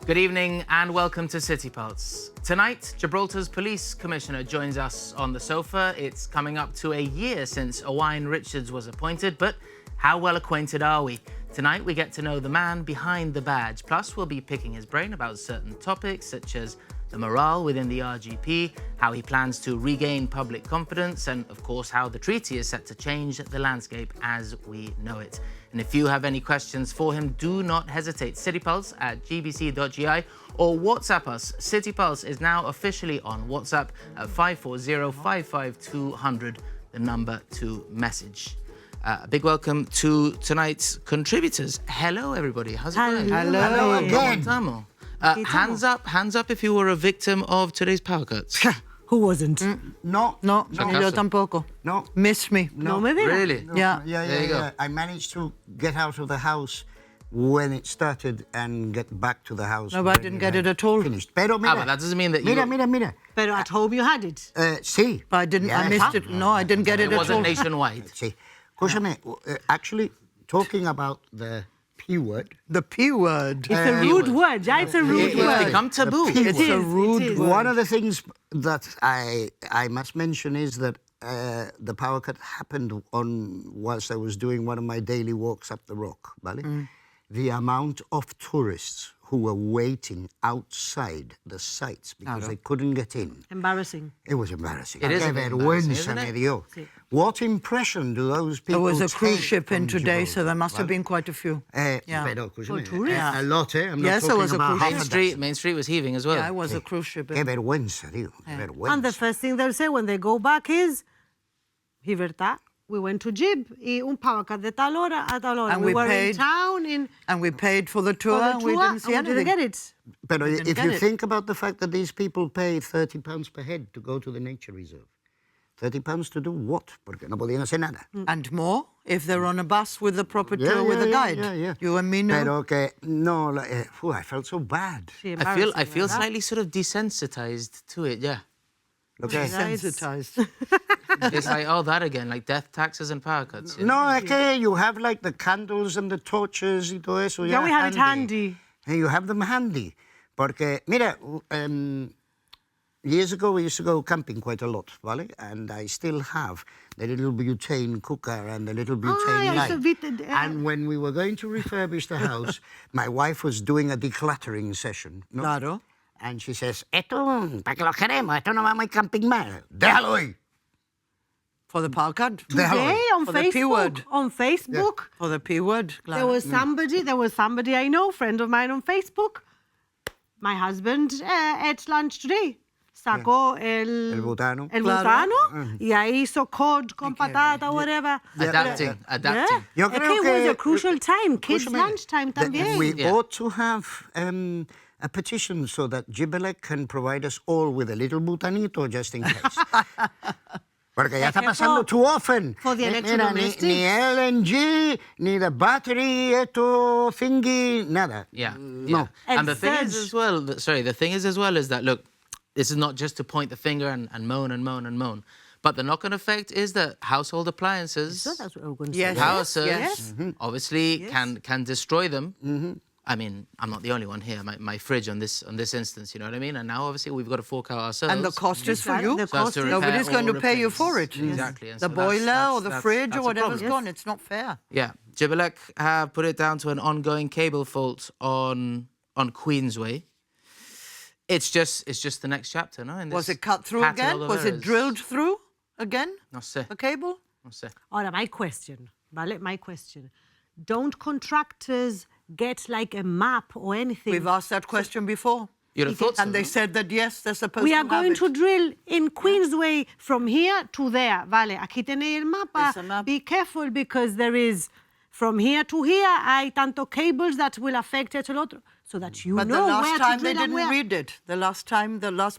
Good evening and welcome to City Pulse. Tonight, Gibraltar's police commissioner joins us on the sofa. It's coming up to a year since Owain Richards was appointed, but how well acquainted are we? Tonight, we get to know the man behind the badge. Plus, we'll be picking his brain about certain topics such as the morale within the RGP, how he plans to regain public confidence, and of course, how the treaty is set to change the landscape as we know it. And if you have any questions for him, do not hesitate. citypulse@gbc.gi or WhatsApp us. City Pulse is now officially on WhatsApp at 540-55200, the number to message. A big welcome to tonight's contributors. Hello, everybody. How's it going? Hello again. Hands up if you were a victim of today's power cuts. Who wasn't? No. Yo tampoco. No. Missed me. No. Really? No. Yeah. There you go. I managed to get out of the house when it started and get back to the house. No, but I didn't get it at all. Finished. Pero mira. But that doesn't mean that you... Mira. But at home you had it. Sí. But I didn't. Yeah, I missed it. No, I didn't get it It at wasn't all. nationwide. Sí. Escúchame, actually, talking about the P word. The P word. It's a rude word, yeah? It's a rude It's word. become taboo. The P It's word. a rude word. One of the things that I must mention is that the power cut happened whilst I was doing one of my daily walks up the rock, ¿vale? The amount of tourists who were waiting outside the sites because they couldn't get in. Embarrassing. It was embarrassing. It is a Qué bit embarrassing, vergüenza isn't it? me dio. Sí. What impression do those There people was a cruise take ship in from today, so Gibraltar, there must have ¿vale? been quite a few. Pero, For escúchame, tourists? a lot, eh? I'm not Yes, there talking was a about cruise half ship. a dozen. Main Street was heaving as well. Yeah, it was a cruise ship. Qué vergüenza, tío. Qué vergüenza. And the first thing they'll say when they go back is, Libertad, we went to Gib, y un power cut de tal hora a tal hora. And we we were paid in town And we paid for the for tour, the and we tour, didn't see and we anything. didn't get it. But didn't if get you it. think about the fact that these people pay £30 per head to go to the nature reserve, £30 to do what? Porque no podían hacer nada. And more if they're on a bus with the proper Yeah, tour with a guide. yeah. You and me know. Pero que no, I felt so bad. Sí, I feel embarrassing, ¿verdad? slightly sort of desensitized to it, yeah. Okay. Desensitized. It's like, oh, that again, like death, taxes and power cuts. Yeah. No, es que you have like the candles and the torches y todo eso. Yeah, we had it handy. And you have them handy. Porque, mira, years ago we used to go camping quite a lot, ¿vale? And I still have the little butane cooker and the little butane yeah, light. it's a bit, And when we were going to refurbish the house, my wife was doing a decluttering session. ¿no? Claro. And she says, esto, ¿para qué lo queremos? Esto no vamos a ir camping más. Déjalo ahí. For the power cut. Today on For the P Facebook, word. on Facebook, For the P word. there was somebody I know, friend of mine on Facebook. My husband ate lunch today. Sacó el butano. el Claro. butano y ahí hizo cod con patata, whatever. Adapting. Yeah. Yo Es creo que it que- was a crucial time, kids' Escúchame, lunchtime también. We Yeah. ought to have a petition so that Gibelec can provide us all with a little butanito just in case. Porque ya está pasando too often. for the Mira, electrodomestics. ni LNG, ni the battery, esto, thingy, nada. Yeah. No. And the thing is Surge. as well, the thing is as well is that, look, this is not just to point the finger and moan and moan and moan. But the knock-on effect is that household appliances, So that's what I was going to Yes. say. power surge, Yes. obviously can destroy them. I mean, I'm not the only one here. My fridge on this instance, you know what I mean? And now obviously we've got to fork out ourselves. And the cost is for Exactly, you. the So as to repair Nobody's going or to pay you replace. for it. Exactly. And The so that's- boiler or the that's- fridge that's or a problem. whatever's gone. It's not fair. Yeah, Gibelec have put it down to an ongoing cable fault on Queensway. It's just the next chapter, no? In Was this it cut through catalogue again? of Was it errors. drilled through again? No sé, The cable? no sé. Ahora, my question, ¿vale? My question. Don't contractors get like a map or anything? We've asked that question before. You'd have thought so, And they no? said that yes, they're supposed We to are have going it. to drill in Queensway from here to there. Vale, aquí tenéis el mapa. It's a map. Be careful because there is from here to here, hay tanto cables that will affect it a lot. So that you But the know last where time to they drill and didn't where. read it. The last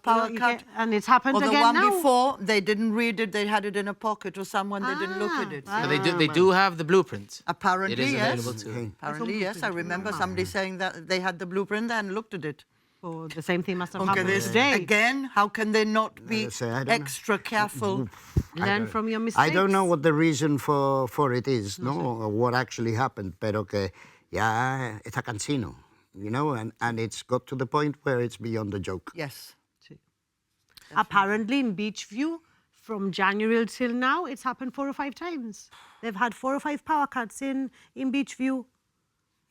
power You cut. get- and it's happened Or the again one now. before, they didn't read it. They had it in a pocket or someone. They didn't look at it. So they do have the blueprint. Apparently, It is yes. available too. Apparently, yes. I remember somebody saying that they had the blueprint and looked at it. So the same thing must have Okay, happened this today. again. How can they not be say, I don't know. extra careful? Learn from your mistakes. I don't know what the reason for it is, no, or what actually happened, pero que ya está cansino. you know, and it's got to the point where it's beyond a joke. Yes. Apparently in Beachview, from January till now, it's happened 4 or 5 times. They've had 4 or 5 power cuts in Beachview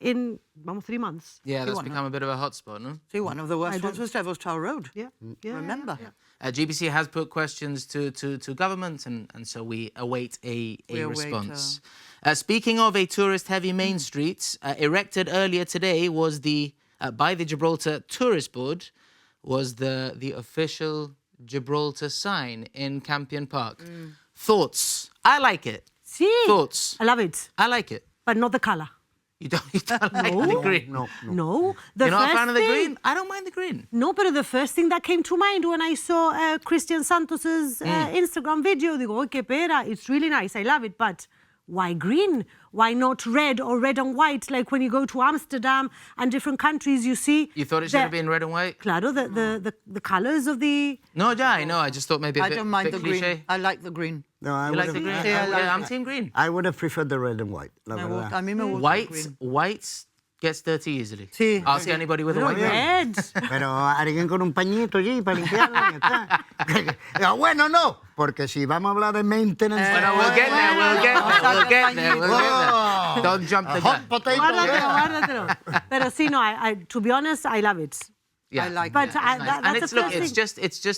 in 3 months. Yeah, that's become a bit of a hotspot, no? See, one of the worst ones was Devil's Tower Road. Yeah. Yeah. Remember? GBC has put questions to government, and so we await a response. Speaking of a tourist-heavy main street, erected earlier today was by the Gibraltar Tourist Board, was the official Gibraltar sign in Campion Park. Thoughts? I like it. See? Thoughts? I love it. I like it. But not the colour. You don't like the green? No. No. You're not a fan of the green? I don't mind the green. No, but the first thing that came to mind when I saw Christian Santos's Instagram video, they go, okay, pera, it's really nice, I love it, but why green? Why not red or red and white? Like when you go to Amsterdam and different countries, you see... You thought it should have been red and white? Claro, the colours of the... No, yeah, I know. I just thought maybe a I bit, don't mind bit the green. cliche. I like the green. No, I You would like the have, green? Yeah, I'm team green. I would have preferred the red and white. La verdad. A mí me gusta el green. White gets dirty easily. Sí. Ask anybody with a white green. Red. Pero alguien con un pañito allí para limpiarla y ya está. Bueno, no, porque si vamos a hablar de maintenance... Bueno, we'll get there, we'll get there. Don't jump the gun. Hot potato, Guárdatelo. Pero sí, no, to be honest, I love it. Yeah. I like But it. that's And the it's first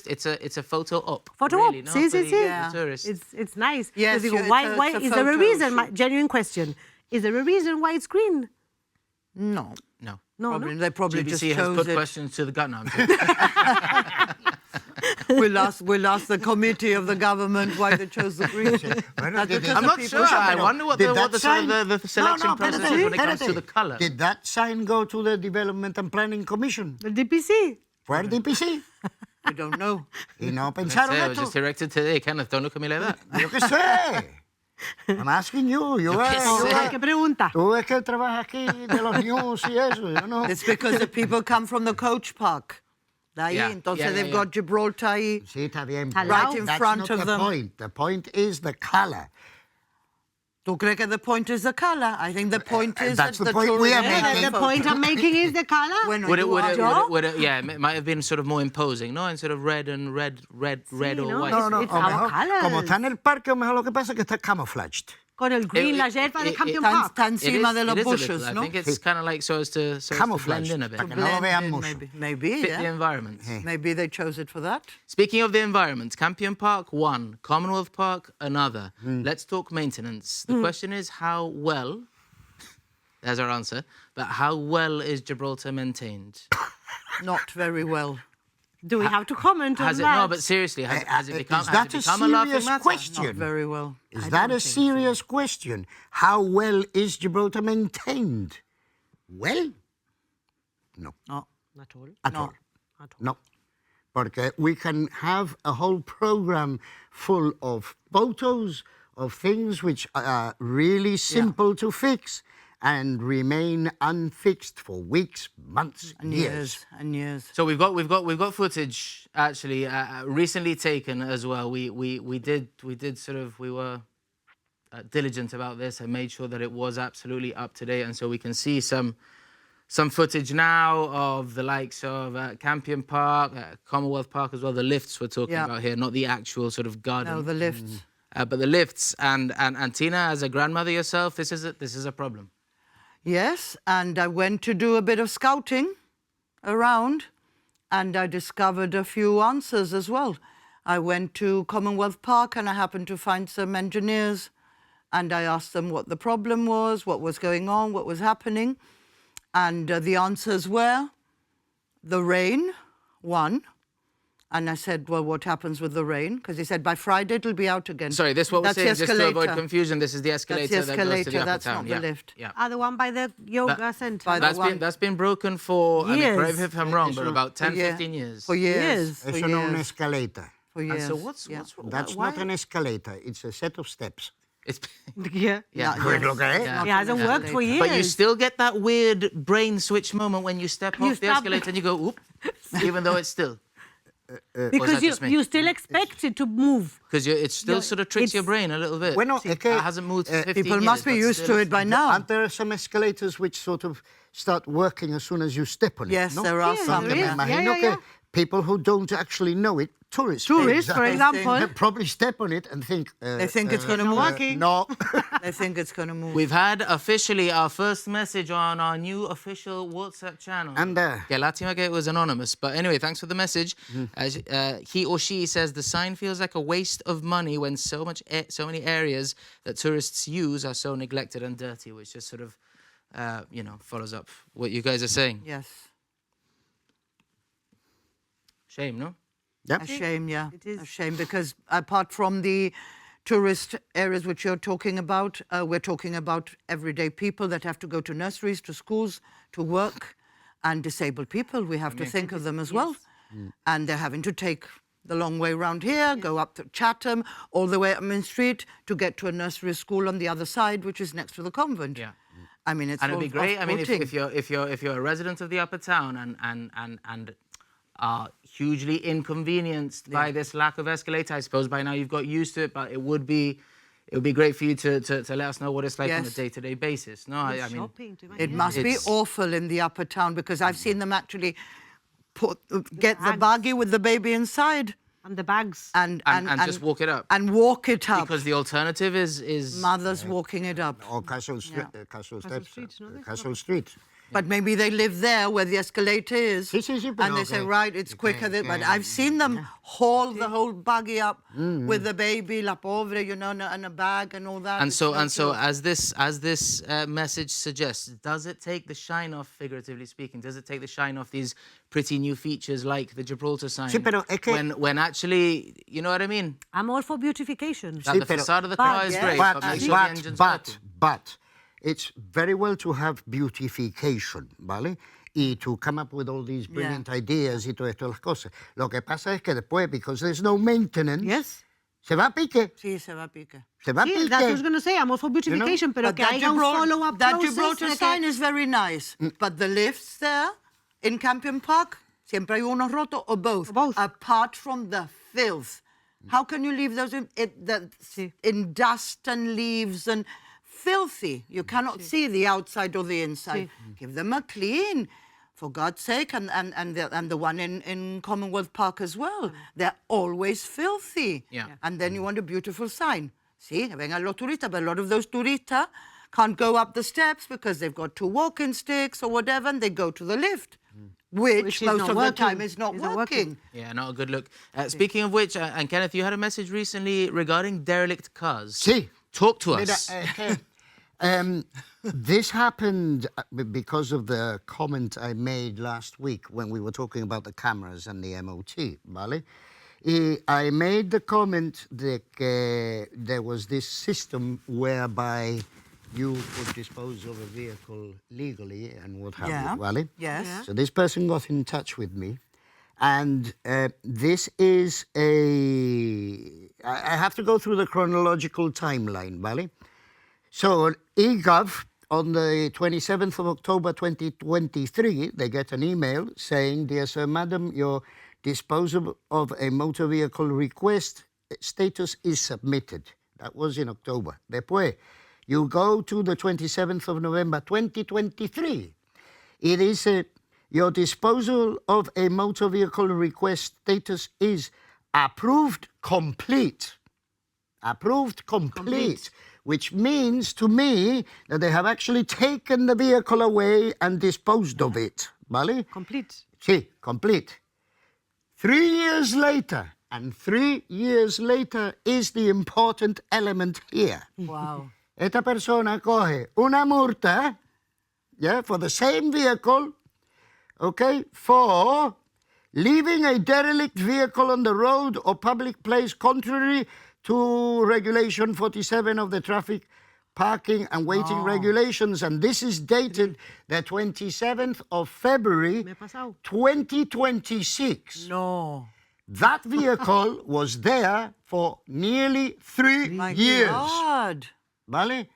thing. it's a photo op. Photo really, op. no? See, For see, the- see. the tourists. It's nice. Yes, Because you go, it's why a is there a photo reason? shoot. Genuine question. Is there a reason why it's green? No. No. No, Probably, they probably just GBC has chose put it. questions to the gun. No, I'm joking. We'll ask the committee of the government why they chose the green. That's because I'm the not people- sure. I wonder what Did the that sort of sign- the selection process is when it comes to the colour. Did that sign go to the Development and Planning Commission? The DPC. Fue al DPC. We don't know. Y no It pensaron was esto. just erected today. Kenneth, don't look at me like that. Yo qué sé. I'm asking you. ¿Qué pregunta? Tú es que trabajas aquí de los news y eso. Yo no. It's because the people come from the coach park. De ahí, Yeah, entonces yeah, they've yeah. got Gibraltar ahí. Sí, está bien. Right but in that's front not of the them. point. The point is the colour. ¿Tú crees que the point is the colour? I think the point is That's that the point we are tourists- making. The point I'm making is the colour. Bueno, Would it, you would are- it, would it, would it, yeah, it might have been sort of more imposing, no? Instead of red and red or no, white. No, no, It's o our mejor, colours. como está en el parque, o mejor lo que pasa es que está camouflaged. Con el green, la It- yerba de it- Campion Está Park. está encima de los it is a bushes, little. ¿no? I think it's kind of like so as to blend Camouflaged. in a bit. Para que no lo Blend vean in, mucho. maybe, Fit yeah. the environment. Maybe they chose it for that. Speaking of the environment, Campion Park, one. Commonwealth Park, another. Let's talk maintenance. The question is how well, there's our answer, but how well is Gibraltar maintained? Not very well. Do we have to comment on Has it, that? no, but seriously, has it become, Is that has it a become a laughing serious matter? Not question? very well. Is that a serious question? How well is Gibraltar maintained? Well, no. No. Not all. At No. all. No. Porque we can have a whole program full of photos of things which are really simple to fix and remain unfixed for weeks, months, And years. years and years. So we've got footage actually recently taken as well. We were diligent about this and made sure that it was absolutely up to date, and so we can see some footage now of the likes of Campion Park, Commonwealth Park as well. The lifts we're talking Yeah. about here, not the actual sort of garden. No, the lifts. But the lifts and Tina, as a grandmother yourself, this is a problem. Yes, and I went to do a bit of scouting around, and I discovered a few answers as well. I went to Commonwealth Park and I happened to find some engineers, and I asked them what the problem was, what was going on, what was happening. And the answers were the rain, one. And I said, well, what happens with the rain? Because he said, by Friday, it'll be out again. Sorry, this what we're That's the saying, just to avoid escalator. confusion. This is the escalator That's the that goes to the escalator, upper that's town. not the Yeah, lift. Yeah. The one by the yoga centre. by the That's been broken for, I mean, Years. correct me if I'm wrong, but about 10, Yeah. 15 years. For years. Years. For Eso no es un years. escalator. For And years. so what's That's why? not an escalator. It's a set of steps. It's Yeah. yeah. Pues lo que es. Not It hasn't an worked for escalator. years. But you still get that weird brain switch moment when you step You off the stop- escalator and you go, oop, even though it's still. Because just me? you still expect it to move. Because it still Yeah, sort of tricks your it's- brain a little bit. Bueno, es que, It hasn't moved for 15 People years. must be but used to still- it by now. Aren't there some escalators which sort of start working as soon as you step on it. Yes, ¿no? there are Yeah, some. Aunque me there is. imagino Yeah. que people who don't actually know it, tourists, Tourists, for example. they probably step on it and think... They think it's going to not move. working. No. They think it's going to move. We've had officially our first message on our new official WhatsApp channel. And Que lástima que it was anonymous. But anyway, thanks for the message. As, he or she says the sign feels like a waste of money when so many areas that tourists use are so neglected and dirty, which just sort of, follows up what you guys are saying. Yes. Shame, no? Yep. A shame, yeah. It is. A shame, because apart from the tourist areas which you're talking about, we're talking about everyday people that have to go to nurseries, to schools, to work, and disabled people. We have to think of them as well. And they're having to take the long way around here, go up to Chatham, all the way up Main Street to get to a nursery school on the other side, which is next to the convent. Yeah. I mean, it's And it'd be great. I mean, off-putting. if you're a resident of the upper town and are hugely inconvenienced by this lack of escalator, I suppose by now you've got used to it. But it would be great for you to let us know what it's like on a Yes. day-to-day basis. No, I mean, Shopping to It must be It's- awful in the upper town, because I've seen them actually get the buggy with the baby inside And the bags. and just walk it up. and walk it up. Because the alternative is Mothers walking it up. Or Castle Street. Castle Steps. Street, no, that's Castle Street. But maybe they live there where the escalator is. Sí, sí, sí, pero And they say, que- right, it's quicker. But I've seen them haul the whole buggy up with the baby, la pobre, and a bag and all that. and It's so no joke. as this message suggests, does it take the shine off, figuratively speaking? Does it take the shine off these pretty new features like the Gibraltar sign? Sí, pero es que- when actually, you know what I mean? I'm all for beautification. That Sí, the pero- facade of the car is yeah. great, but make sure the engine's working. But it's very well to have beautification, ¿vale? Y to come up with all these brilliant ideas y todo esto, las cosas. Lo que pasa es que después, because there's no maintenance, Yes. se va a pique. Sí, se va a pique. Se va a Sí, pique. that's what I was going to say. I'm all for beautification, pero But que haya un follow-up that process. Gibraltar de que- sign is very nice. But the lifts there in Campion Park, siempre hay uno roto or both. Both. Apart from the filth. How can you leave those in dust and leaves and filthy? You cannot see the outside or the inside. Give them a clean, for God's sake, and the one in Commonwealth Park as well. They're always filthy. Yeah. And then you want a beautiful sign. Sí, vengan los turistas, but a lot of those turistas can't go up the steps because they've got two walking sticks or whatever, and they go to the lift, which is most not of the time working. is not Is not working. working. Yeah, not a good look. Speaking of which, and Kenneth, you had a message recently regarding derelict cars. Sí. Talk to Mira, us. this happened because of the comment I made last week when we were talking about the cameras and the MOT, ¿vale? I made the comment that there was this system whereby you could dispose of a vehicle legally and what have Yeah. you, ¿vale? Yes. Yeah. So this person got in touch with me, and this is I have to go through the chronological timeline, ¿vale? So eGov, on the 27th of October 2023, they get an email saying, "Dear Sir, Madam, your disposal of a motor vehicle request status is submitted." That was in October. Después, you go to the 27th of November 2023. It is your disposal of a motor vehicle request status is approved complete. Approved complete. Which means to me that they have actually taken the vehicle away and disposed of it. ¿Vale? Complete. Sí, complete. 3 years later, and 3 years later is the important element here. Wow. Esta persona coge una multa, yeah, for the same vehicle, okay, for leaving a derelict vehicle on the road or public place contrary to Regulation 47 of the Traffic Parking and Waiting Regulations. And this is dated the 27th of February, Me he pasado. 2026. No. That vehicle was there for nearly 3 My years. God. ¿Vale?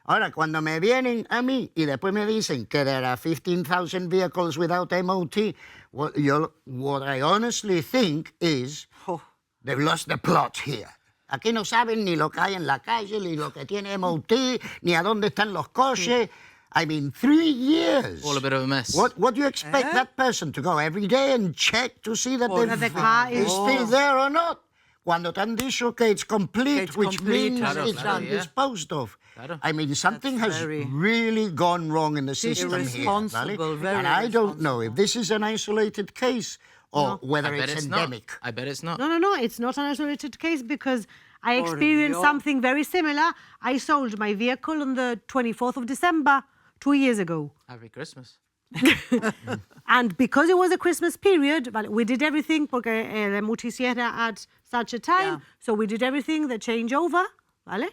Ahora, cuando me vienen a mí y después me dicen que there are 15,000 vehicles without MOT, what I honestly think is Oh. they've lost the plot here. Aquí no saben ni lo que hay en la calle, ni lo que tiene MOT, ni a dónde están los coches. I mean, 3 years. All a bit of a mess. What do you expect that person to go every day and check to see that the car it's still there or not? Cuando te han dicho que it's complete, It's which complete, means claro, it's claro, been yeah. disposed of. Claro. I mean, something has very- really gone wrong in the system here. Irresponsible, very And I don't know if this is an isolated case or whether I bet it's it's endemic. not. I bet it's not. No, it's not an isolated case because I Por experienced Dios. something very similar. I sold my vehicle on the 24th of December 2 years ago. Happy Christmas. And because it was a Christmas period, well, we did everything porque el MOT cierra at such a time. Yeah. So we did everything, the changeover, ¿vale?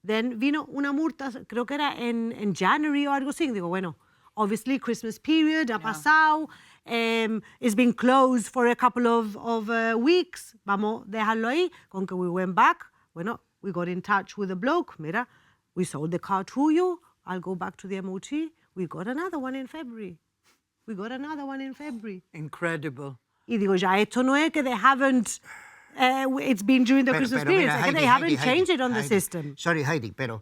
Then vino una multa, creo que era en January o algo así. Digo, bueno, obviously Christmas period, ha pasado, it's been closed for a couple of weeks. Vamos a dejarlo ahí. Con que we went back, bueno, we got in touch with the bloke. Mira, we sold the car to you. I'll go back to the MOT. We got another one in February. Incredible. Y digo, ya esto no es que they haven't, it's been during the Christmas period, mira, es que Heidi, they haven't Heidi, changed it on the Heidi. system. Sorry, Heidi, pero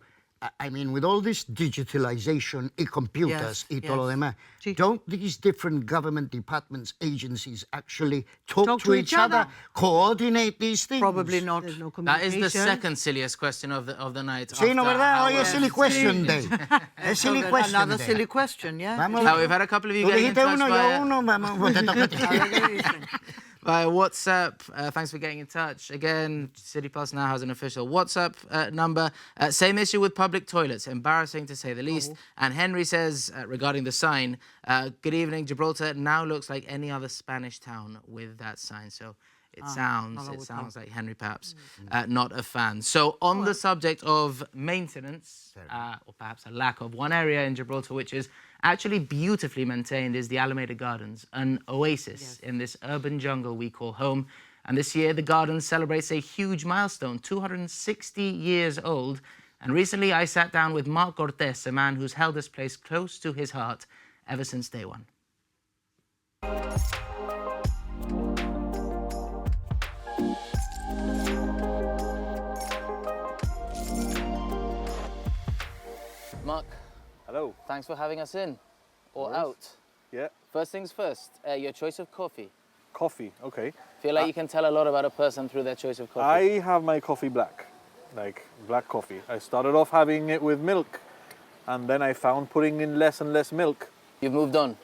I mean, with all this digitalization y computers y todo lo demás, Sí. don't these different government departments, agencies actually talk Talk to each other, coordinate these things? Probably not. There's no That is communication. the second silliest question of the night. Sí, no, after ¿verdad? how, Hoy es silly question day. Es silly So question Another day. silly question, yeah. Vamos, How we've had a couple of you tú getting in dijiste touch uno, via, yo uno, vamos, pues te toca a ti. A ver qué dicen. via WhatsApp. Thanks for getting in touch. Again, City Pulse now has an official WhatsApp number. Same issue with public toilets. Embarrassing to say the least. And Henry says, regarding the sign, good evening, Gibraltar now looks like any other Spanish town with that sign. So it sounds like Henry perhaps not a fan. So on the subject of maintenance, or perhaps a lack of, one area in Gibraltar which is actually beautifully maintained is the Alameda Gardens, an oasis in this urban jungle we call home. And this year, the garden celebrates a huge milestone, 260 years old. And recently, I sat down with Mark Cortés, a man who's held this place close to his heart ever since day one. Mark, Hello. thanks for having us in, or worries. out. Yeah. First things first, your choice of coffee. Coffee. Okay. Feel like you can tell a lot about a person through their choice of coffee. I have my coffee black, like black coffee. I started off having it with milk, and then I found putting in less and less milk, You've moved on.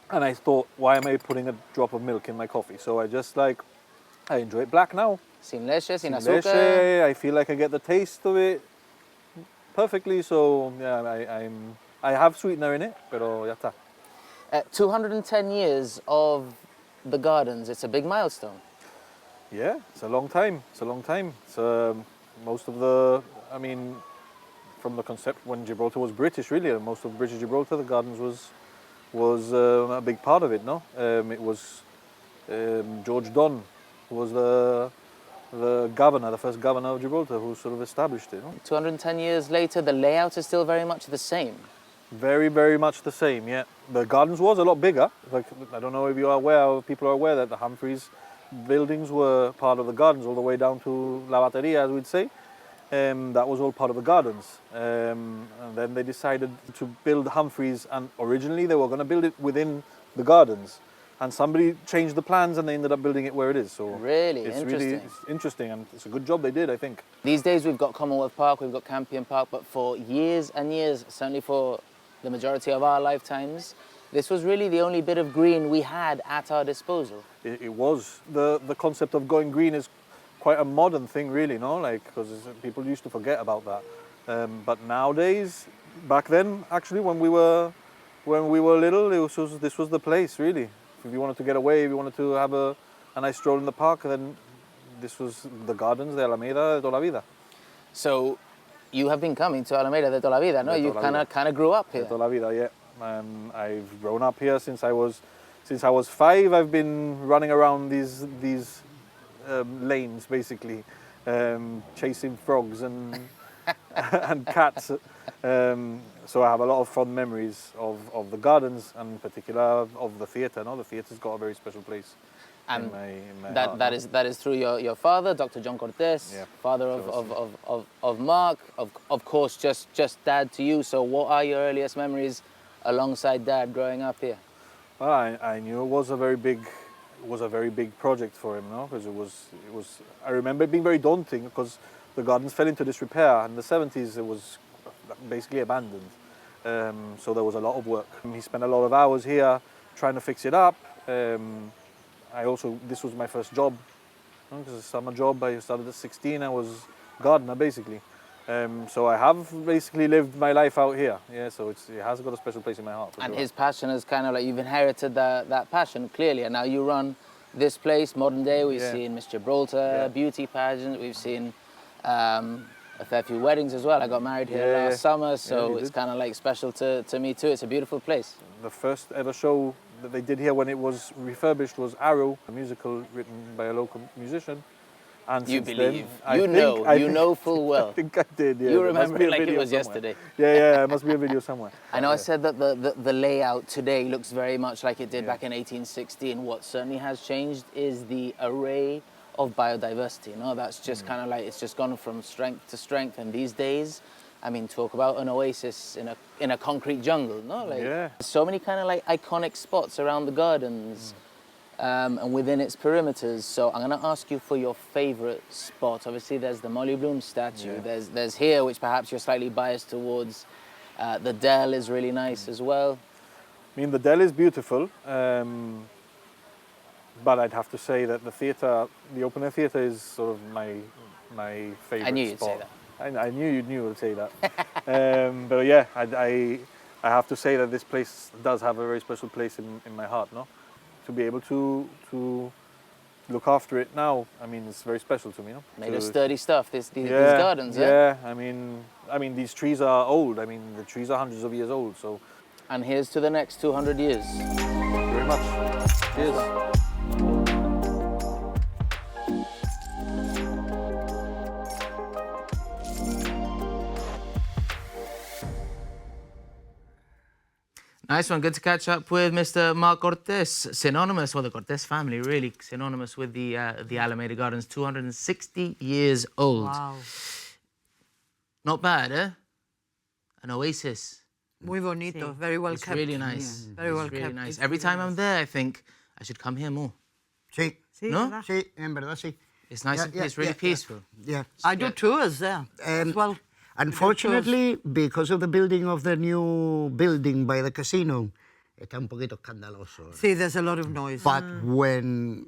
and I thought, why am I putting a drop of milk in my coffee? So I just I enjoy it black now. Sin leche, sin Leche, azúcar. I feel like I get the taste of it perfectly. So yeah, I have sweetener in it, pero ya está. 210 years of the gardens. It's a big milestone. Yeah, it's a long time. It's a long time. It's most of the, I mean, from the concept when Gibraltar was British, really, most of British Gibraltar, the gardens was a big part of it. No, it was George Donne, who was the governor, the first governor of Gibraltar, who sort of established it. No? 210 years later, the layout is still very much the same. Very, very much the same. Yeah, the gardens was a lot bigger. Like I don't know if you are aware, or people are aware that the Humphreys buildings were part of the gardens all the way down to La Bateria, as we'd say. That was all part of the gardens. And then they decided to build Humphreys, and originally they were going to build it within the gardens. And somebody changed the plans and they ended up building it where it is. So Really? it's Interesting. it's interesting, and it's a good job they did, I think. These days we've got Commonwealth Park, we've got Campion Park, but for years and years, certainly for the majority of our lifetimes, this was really the only bit of green we had at our disposal. It was. The concept of going green is quite a modern thing, really, no? Like, because people used to forget about that. But nowadays, back then, actually, when we were little, this was the place, really. If you wanted to get away, if you wanted to have a nice stroll in the park, then this was the gardens de Alameda de toda la vida. So you have been coming to Alameda de toda la vida, no? De You toda la kind of grew up De here. toda la vida, yeah. I've grown up here since I was 5. I've been running around these lanes, basically, chasing frogs and and cats. So I have a lot of fond memories of the gardens, and in particular of the theatre. No, the theatre's got a very special place. And in my that heart. that is through your father, Dr. John Cortés, Yeah. father of Mark, of course, just dad to you. So what are your earliest memories alongside dad growing up here? Well, I knew it was a very big project for him, no? Because it was. I remember it being very daunting because the gardens fell into disrepair in the 70s. It was basically abandoned, so there was a lot of work. He spent a lot of hours here trying to fix it up. This was my first job, because it's a summer job. I started at 16. I was gardener basically. So I have basically lived my life out here. Yeah, so it has got a special place in my heart. And his passion is kind of like you've inherited that passion clearly, and now you run this place modern day. We've seen Miss Gibraltar beauty pageant. We've seen a fair few weddings as well. I got married here last summer, so it's kind of like special to me too. It's a beautiful place. The first ever show that they did here when it was refurbished was Arrow, a musical written by a local musician. And You since believe. then, you know full well. I think I did, yeah. You There must remember be it a like it video was somewhere. yesterday. Yeah, there must be a video somewhere. I know I said that the layout today looks very much like it did back in 1816. What certainly has changed is the array of biodiversity. No, that's just kind of like, it's just gone from strength to strength. And these days, I mean, talk about an oasis in a concrete jungle. No, like so many kind of like iconic spots around the gardens. And within its perimeters. So I'm going to ask you for your favorite spot. Obviously, there's the Molly Bloom statue. There's here, which perhaps you're slightly biased towards. The Dell is really nice as well. I mean, the Dell is beautiful, but I'd have to say that the theatre, the open air theatre, is sort of my favorite spot. I knew you'd say that. I knew you'd say that. But yeah, I have to say that this place does have a very special place in my heart, no? To be able to look after it now, I mean, it's very special to me, no? Made of sturdy stuff, these gardens, Yeah, I mean, these trees are old. I mean, the trees are hundreds of years old, so. And here's to the next 200 years. Thank you very much. Cheers. Nice one. Good to catch up with Mr. Mark Cortés, synonymous, well, the Cortés family, really synonymous with the Alameda Gardens, 260 years old. Wow. Not bad, eh? An oasis. Muy bonito, very well It's kept. really nice. Very well It's really kept. nice. Every time I'm there, I think I should come here more. Sí, ¿No? ¿verdad? sí, en verdad sí. It's nice and it's really peaceful. Yeah. I do tours there as well. Unfortunately, because of the building of the new building by the casino, está un poquito escandaloso. See, there's a lot of noise. But when,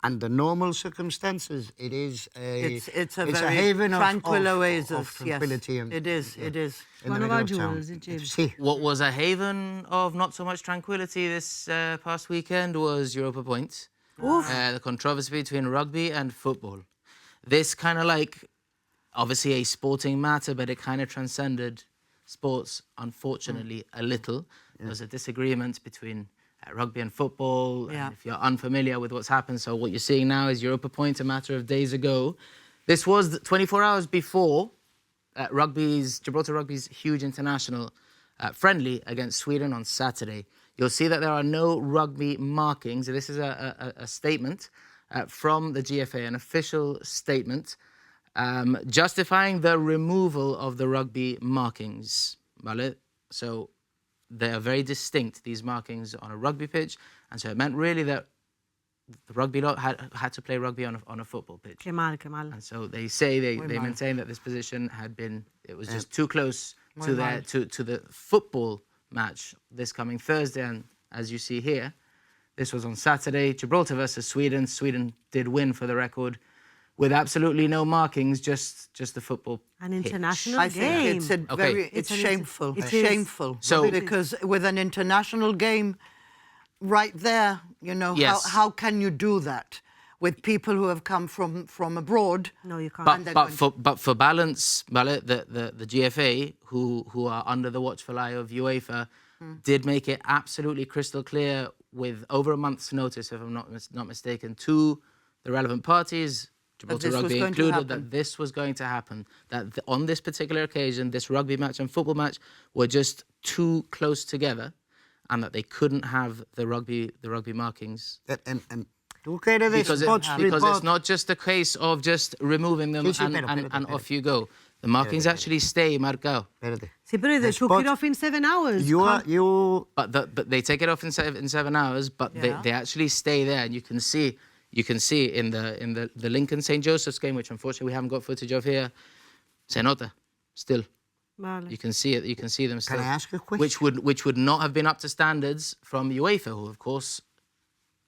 under normal circumstances, it is It's a it's very haven tranquil of oasis. tranquility. Yes, And, it is. It is. in One the of middle our of town. jewels, isn't it? Sí. What was a haven of not so much tranquility this past weekend was Europa Point. The controversy between rugby and football. This kind of like, obviously a sporting matter, but it kind of transcended sports, unfortunately, a little. There was a disagreement between rugby and football. Yeah. And if you're unfamiliar with what's happened, so what you're seeing now is Europa Point a matter of days ago. This was 24 hours before Gibraltar Rugby's huge international friendly against Sweden on Saturday. You'll see that there are no rugby markings. This is a statement from the GFA, an official statement justifying the removal of the rugby markings. ¿Vale? So they are very distinct, these markings on a rugby pitch, and so it meant really that the rugby lot had to play rugby on a football pitch. Qué mal, qué mal. And so they say they maintain that this position it was just too close to the football match this coming Thursday. And as you see here, this was on Saturday, Gibraltar versus Sweden. Sweden did win for the record with absolutely no markings, just the football An pitch. international I game. think it's It's shameful. it is. Shameful. So- because with an international game right there, you know, Yes. how can you do that with people who have come from abroad? No, you can't. But for balance, Vale, the GFA, who are under the watchful eye of UEFA, did make it absolutely crystal clear with over a month's notice, if I'm not mistaken, to the relevant parties, Gibraltar this was Rugby going to included, happen. that this was going to happen. That on this particular occasion, this rugby match and football match were just too close together, and that they couldn't have the rugby markings. And Tú que eres de Sports because Report. it's not just a case of just removing them and off you go. The markings actually stay marcado. Espérate. Sí, pero they took it off in 7 hours. But they take it off in 7 hours, but they actually stay there, and you can see in the Lincoln St. Joseph's game, which unfortunately we haven't got footage of here. Se nota, still. Vale. You can see it. You can see them still. Can I ask a question? Which would not have been up to standards from UEFA, who of course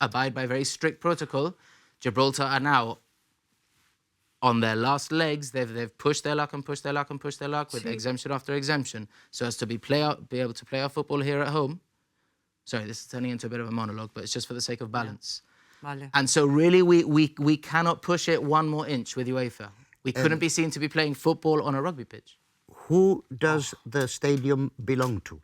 abide by very strict protocol. Gibraltar are now on their last legs. They've pushed their luck and pushed their luck and pushed their luck with exemption after exemption, so as to be able to play our football here at home. Sorry, this is turning into a bit of a monologue, but it's just for the sake of balance. Vale. And so really we cannot push it one more inch with UEFA. We couldn't be seen to be playing football on a rugby pitch. Who does the stadium belong to?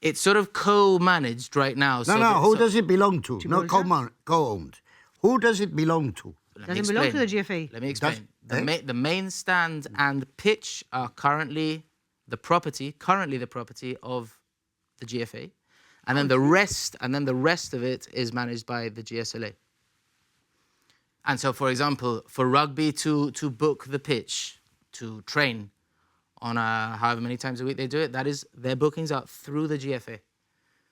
It's sort of co-managed right now. Who does it belong to? Not co-owned. Who does it belong to? Doesn't belong to the GFA. Let me explain. The main stand and pitch are currently the property of the GFA, and then the rest of it is managed by the GSLA. And so, for example, for rugby to book the pitch, to train on however many times a week they do it, that is, their bookings are through the GFA.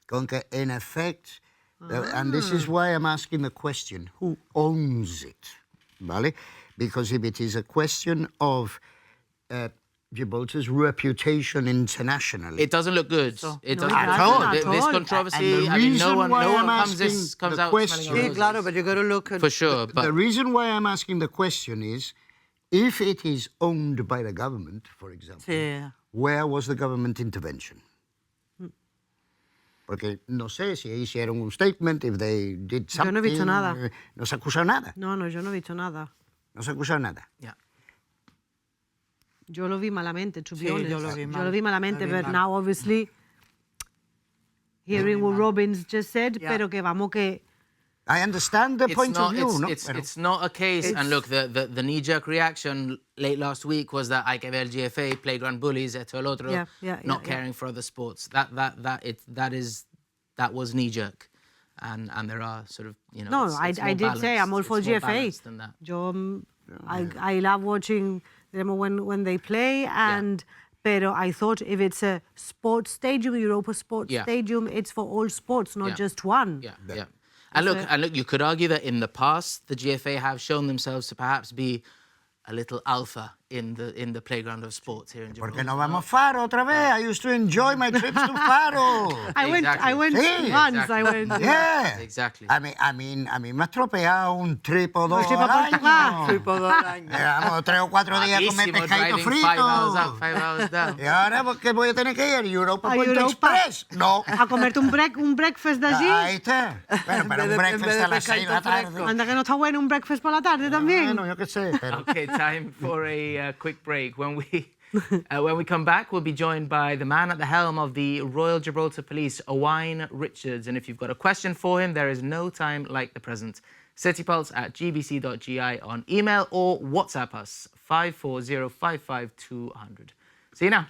Con que, in effect, and this is why I'm asking the question, who owns it? Vale? Because if it is a question of Gibraltar's reputation internationally... It doesn't look good. It doesn't at all. This controversy, I mean, no one comes out smelling of roses. Claro, but you got to look at... For sure. The reason why I'm asking the question is, if it is owned by the government, for example, where was the government intervention? Porque no sé si hicieron un statement, if they did something... Yo no he visto nada. No se acusó nada. No, yo no he visto nada. No se acusó nada. Yeah. Yo lo vi malamente, to be honest. yo lo vi mal. Yo lo vi malamente, Lo vi but mal. now obviously hearing what Robbins just said, pero que vamos que... I understand the point of view, no? It's not a case, and look, the knee-jerk reaction late last week was that hay que ver GFA, playground bullies, esto el otro, not caring for other sports. That was knee-jerk, and there are sort of, you know... No, I did say I'm all for GFA. Yo, I love watching them when they play, and... Pero I thought if it's a sports stadium, Europa Sports Stadium, it's for all sports, not just one. Yeah. And look, you could argue that in the past, the GFA have shown themselves to perhaps be a little alpha in the playground of sports here in Gibraltar. Porque no vamos Faro otra vez. I used to enjoy my trips to Faro. I went Sí, once. exactly. I went. Yeah. Exactly. A mí me ha estropeado un trip o dos al año. Llevamos 3 o 4 días a comer pescadito frito. 5 hours up, 5 hours down. Y ahora, ¿por qué voy a tener que ir a Europa Puerto Express? No. A comerte un breakfast de allí. Ahí está. Bueno, pero un breakfast a las 6 de la tarde. Anda que no está bueno un breakfast por la tarde también. Bueno, yo qué sé. Pero... Okay, time for a quick break. When we come back, we'll be joined by the man at the helm of the Royal Gibraltar Police, Owain Richards. And if you've got a question for him, there is no time like the present. citypulse@gbc.gi on email or WhatsApp us 540-55200. See you now.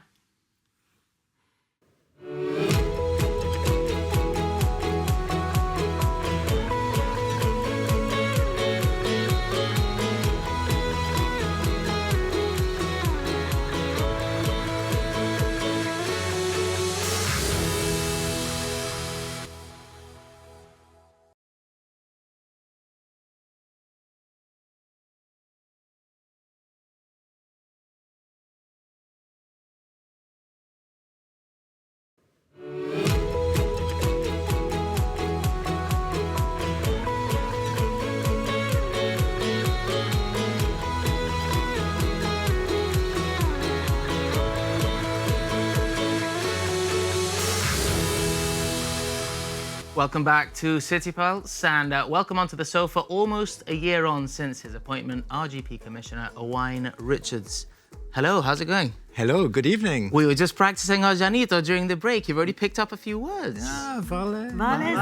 Welcome back to City Pulse, and welcome onto the sofa almost a year on since his appointment, RGP Commissioner Owain Richards. Hello, how's it going? Hello, good evening. We were just practicing our Janito during the break. You've already picked up a few words. Ah, vale. Vale,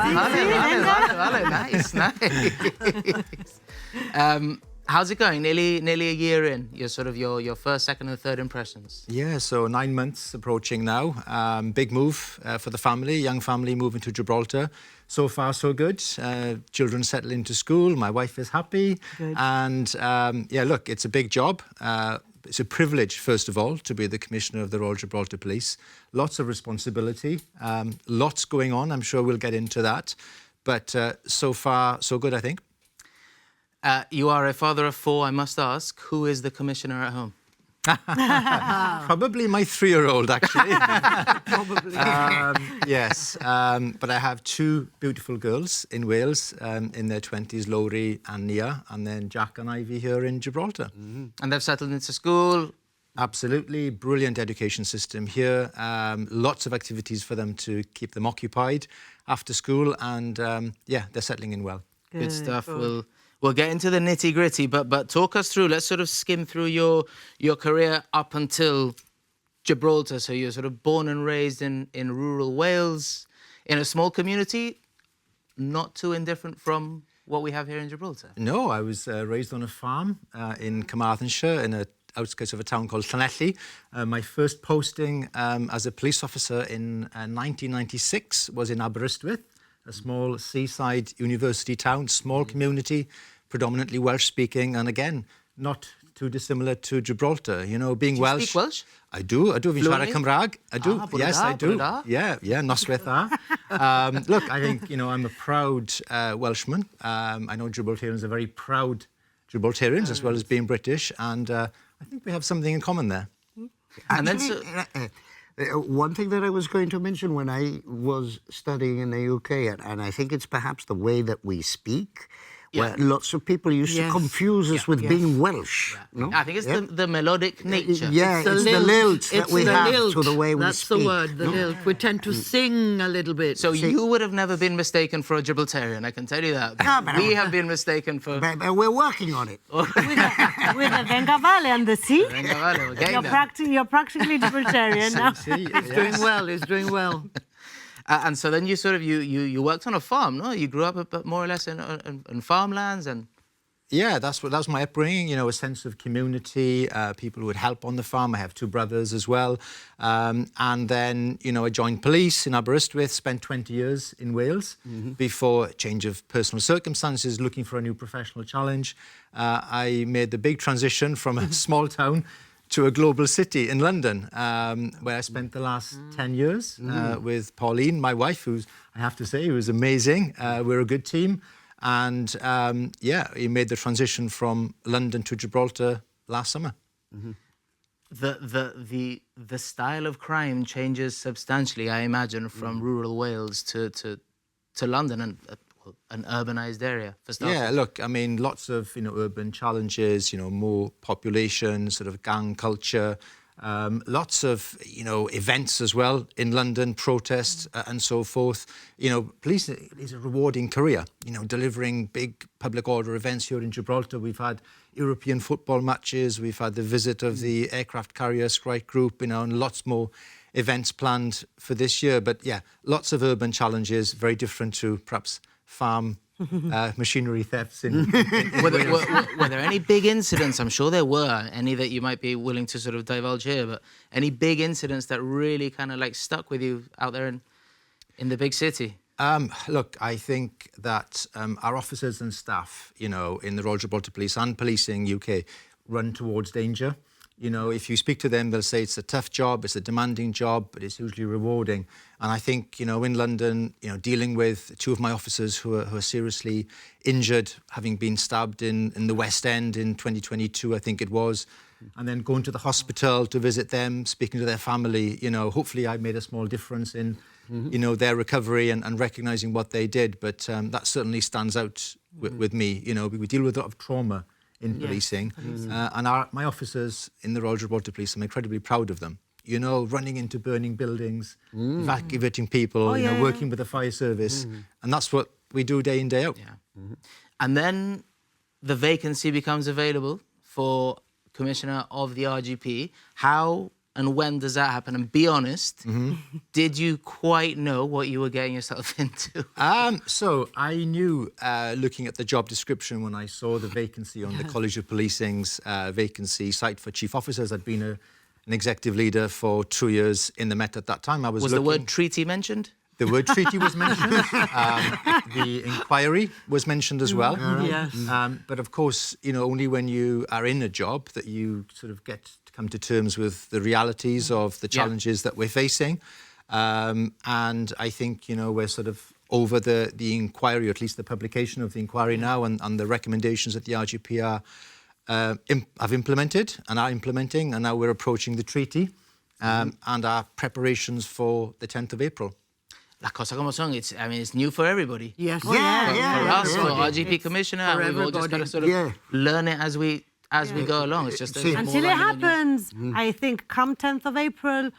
nice. How's it going? Nearly a year in. Your first, second, and third impressions. Yeah, so 9 months approaching now. Big move for the family, young family moving to Gibraltar. So far, so good. Children settle into school. My wife is happy. Good. And yeah, look, it's a big job. It's a privilege, first of all, to be the Commissioner of the Royal Gibraltar Police. Lots of responsibility, lots going on. I'm sure we'll get into that. But so far, so good, I think. You are a father of 4. I must ask, who is the commissioner at home? Probably my 3-year-old, actually. Probably. Yes, but I have 2 beautiful girls in Wales, in their 20s, Lowry and Nia, and then Jack and Ivy here in Gibraltar. And they've settled into school. Absolutely, brilliant education system here. Lots of activities for them to keep them occupied after school, and yeah, they're settling in well. Good stuff. We'll get into the nitty-gritty, but talk us through. Let's sort of skim through your career up until Gibraltar. So you're sort of born and raised in rural Wales, in a small community, not too indifferent from what we have here in Gibraltar. No, I was raised on a farm in Carmarthenshire, in the outskirts of a town called Llanelli. My first posting as a police officer in 1996 was in Aberystwyth, a small seaside university town, small community, predominantly Welsh-speaking, and again, not too dissimilar to Gibraltar. You know, being Welsh. Speak Welsh? I do. Fi'n siarad Cymraeg. I do. Ah, Yes, I do. bwrdd da. Yeah, noswaith dda. Look, I think, you know, I'm a proud Welshman. I know Gibraltarians are very proud Gibraltarians, as well as being British, and I think we have something in common there. And then One thing that I was going to mention when I was studying in the UK, and I think it's perhaps the way that we speak, where lots of people used to confuse us with being Welsh. No? I think it's the melodic nature. Yeah, it's the lilt that we have to the way we That's speak. the word, the lilt. We tend to sing a little bit. So you would have never been mistaken for a Gibraltarian, I can tell you that. We have been mistaken for... But we're working on it. With the Venga Vale and the sea. Venga, vale, we're getting there. You're practically Gibraltarian now. He's doing well, he's doing well. And so then you sort of, you worked on a farm, no? You grew up more or less in farmlands and... Yeah, that was my upbringing, you know, a sense of community, people who would help on the farm. I have 2 brothers as well. And then, you know, I joined police in Aberystwyth, spent 20 years in Wales before a change of personal circumstances, looking for a new professional challenge. I made the big transition from a small town to a global city in London, where I spent the last 10 years with Pauline, my wife, who's, I have to say, was amazing. We're a good team. And yeah, he made the transition from London to Gibraltar last summer. The style of crime changes substantially, I imagine, from rural Wales to London and an urbanised area, for starters. Yeah, look, I mean, lots of, you know, urban challenges, you know, more population, sort of gang culture, lots of, you know, events as well in London, protests and so forth. You know, police is a rewarding career, you know, delivering big public order events here in Gibraltar. We've had European football matches, we've had the visit of the aircraft carrier strike group, you know, and lots more events planned for this year. But yeah, lots of urban challenges, very different to perhaps farm machinery thefts. Were there any big incidents? I'm sure there were. Any that you might be willing to sort of divulge here, but any big incidents that really kind of like stuck with you out there in the big city? Look, I think that our officers and staff, you know, in the Royal Gibraltar Police and Policing UK run towards danger. You know, if you speak to them, they'll say it's a tough job, it's a demanding job, but it's hugely rewarding. And I think, you know, in London, you know, dealing with 2 of my officers who are seriously injured, having been stabbed in the West End in 2022, I think it was, and then going to the hospital to visit them, speaking to their family, you know, hopefully I made a small difference in, you know, their recovery and recognising what they did. But that certainly stands out with me. You know, we deal with a lot of trauma in policing. And my officers in the Royal Gibraltar Police, I'm incredibly proud of them. You know, running into burning buildings, evacuating people, you know, working with the fire service. And that's what we do day in, day out. Yeah. And then the vacancy becomes available for Commissioner of the RGP. How and when does that happen? And be honest, did you quite know what you were getting yourself into? So I knew, looking at the job description when I saw the vacancy on the College of Policing's vacancy site for chief officers. I'd been an executive leader for 2 years in the Met at that time. Was the word treaty mentioned? The word treaty was mentioned. The inquiry was mentioned as well. Yes. But of course, only when you are in a job that you sort of get to come to terms with the realities of the challenges that we're facing. And I think, we're sort of over the inquiry, or at least the publication of the inquiry now, and the recommendations that the RGP have implemented and are implementing, and now we're approaching the treaty and our preparations for the 10th of April. La cosa como son, it's new for everybody. Yes. For us, for RGP Commissioner, we've all just got to sort of learn it as we go along. It's just until it happens. I think come 10th of April,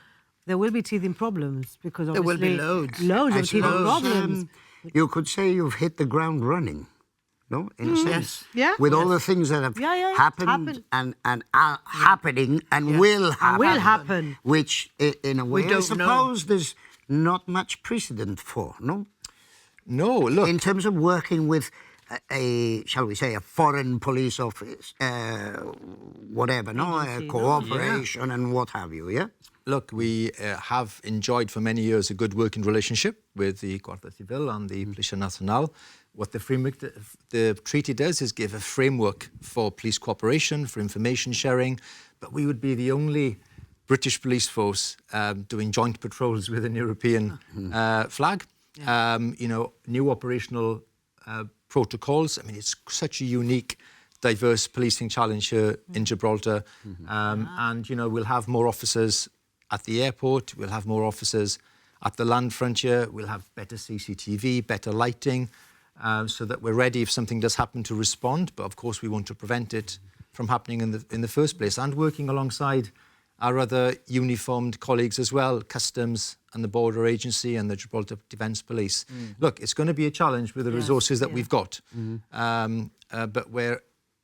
there will be teething problems because There will be obviously loads. of teething problems. You could say you've hit the ground running, no? In a sense. Yeah. With all the things that have happened and are happening and will happen. Will happen. Which, in a way, I don't suppose there's not much precedent for, no? No, look. In terms of working with shall we say, a foreign police office, whatever, no? A cooperation and what have you, yeah? Look, we have enjoyed for many years a good working relationship with the Guardia Civil and the Policia Nacional. What the framework, the treaty does is give a framework for police cooperation, for information sharing, but we would be the only British police force doing joint patrols with an European flag. New operational protocols. It's such a unique, diverse policing challenge here in Gibraltar. And, we'll have more officers at the airport. We'll have more officers at the land frontier. We'll have better CCTV, better lighting, so that we're ready if something does happen to respond. But, of course, we want to prevent it from happening in the first place. And working alongside our other uniformed colleagues as well, Customs and the Border Agency and the Gibraltar Defence Police. Look, it's going to be a challenge with the resources that we've got, but we're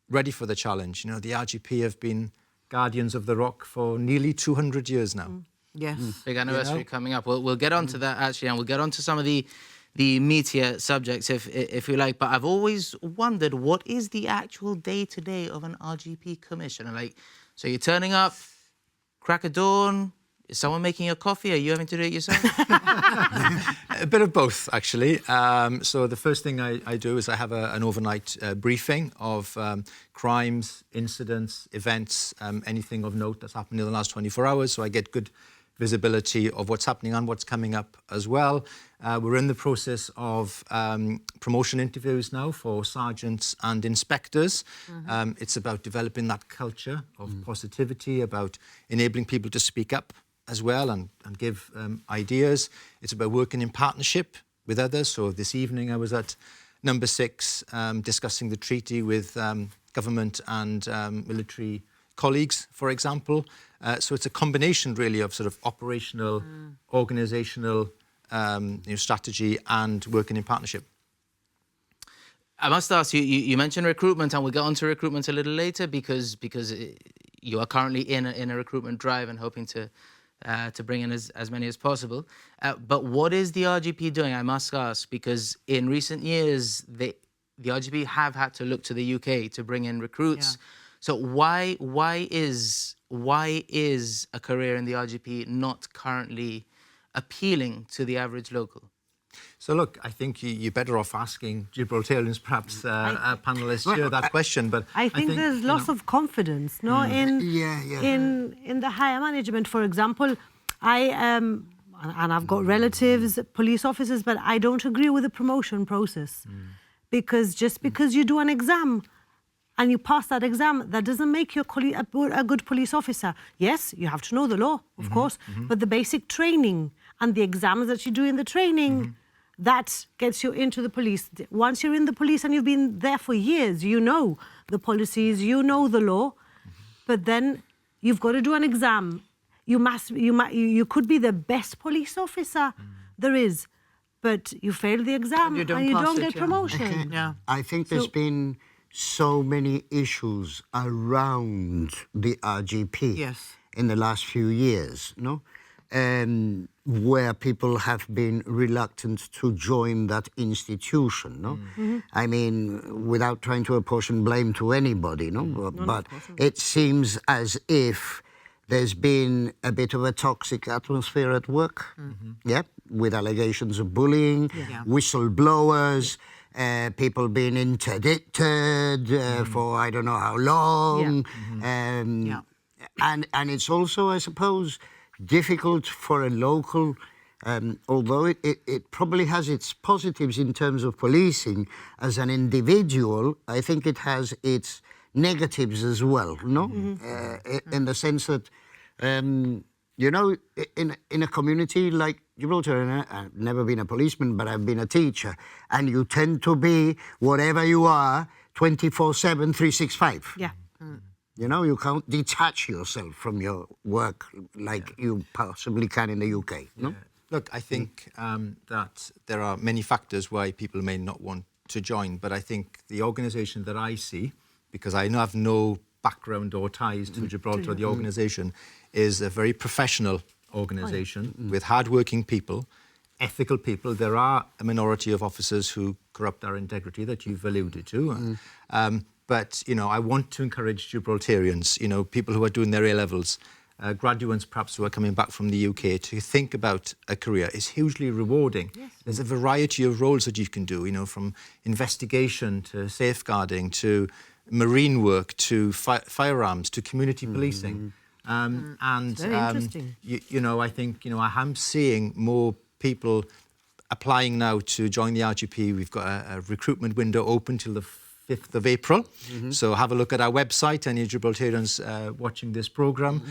ready for the challenge. The RGP have been guardians of the rock for nearly 200 years now. Yes. Big anniversary coming up. We'll get on to that, actually, and we'll get on to some of the meatier subjects, if you like. But I've always wondered, what is the actual day-to-day of an RGP commissioner? So you're turning up, crack of dawn. Is someone making your coffee? Are you having to do it yourself? A bit of both, actually. So the first thing I do is I have an overnight briefing of crimes, incidents, events, anything of note that's happened in the last 24 hours. So I get good visibility of what's happening and what's coming up as well. We're in the process of promotion interviews now for sergeants and inspectors. It's about developing that culture of positivity, about enabling people to speak up as well and give ideas. It's about working in partnership with others. So this evening I was at number 6 discussing the treaty with government and military colleagues, for example. So it's a combination really of sort of operational, organisational strategy and working in partnership. I must ask you, you mentioned recruitment, and we'll get on to recruitment a little later because you are currently in a recruitment drive and hoping to bring in as many as possible. But what is the RGP doing, I must ask, because in recent years, the RGP have had to look to the UK to bring in recruits. Yeah. So why is a career in the RGP not currently appealing to the average local? So look, I think you're better off asking Gibraltarians, perhaps panellists here, that question. But I think there's loss of confidence, no, in the higher management. For example, and I've got relatives, police officers, but I don't agree with the promotion process, because just because you do an exam and you pass that exam, that doesn't make you a good police officer. Yes, you have to know the law, of course, but the basic training and the exams that you do in the training, that gets you into the police. Once you're in the police and you've been there for years, you know the policies, you know the law, but then you've got to do an exam. You could be the best police officer there is, but you fail the exam and you don't get promotion. I think there's been so many issues around the RGP. Yes. in the last few years, no? Where people have been reluctant to join that institution, no? I mean, without trying to apportion blame to anybody, no? But it seems as if there's been a bit of a toxic atmosphere at work, with allegations of bullying, whistleblowers, people being interdicted for I don't know how long. And it's also, I suppose, difficult for a local, although it probably has its positives in terms of policing, as an individual, I think it has its negatives as well, no? In the sense that, you know, in a community like Gibraltar, and I've never been a policeman, but I've been a teacher, and you tend to be whatever you are 24/7, 365. Yeah. You know, you can't detach yourself from your work like you possibly can in the UK, no? Look, I think that there are many factors why people may not want to join, but I think the organisation that I see, because I have no background or ties to Gibraltar, the organisation, is a very professional organisation with hard-working people, ethical people. There are a minority of officers who corrupt our integrity that you've alluded to. But, you know, I want to encourage Gibraltarians, you know, people who are doing their A-levels, graduates perhaps who are coming back from the UK, to think about a career. It's hugely rewarding. There's a variety of roles that you can do, you know, from investigation to safeguarding to marine work to firearms to community policing. Very interesting. You know, I think, you know, I am seeing more people applying now to join the RGP. We've got a recruitment window open till the 5th of April. So have a look at our website. Any Gibraltarians watching this programme,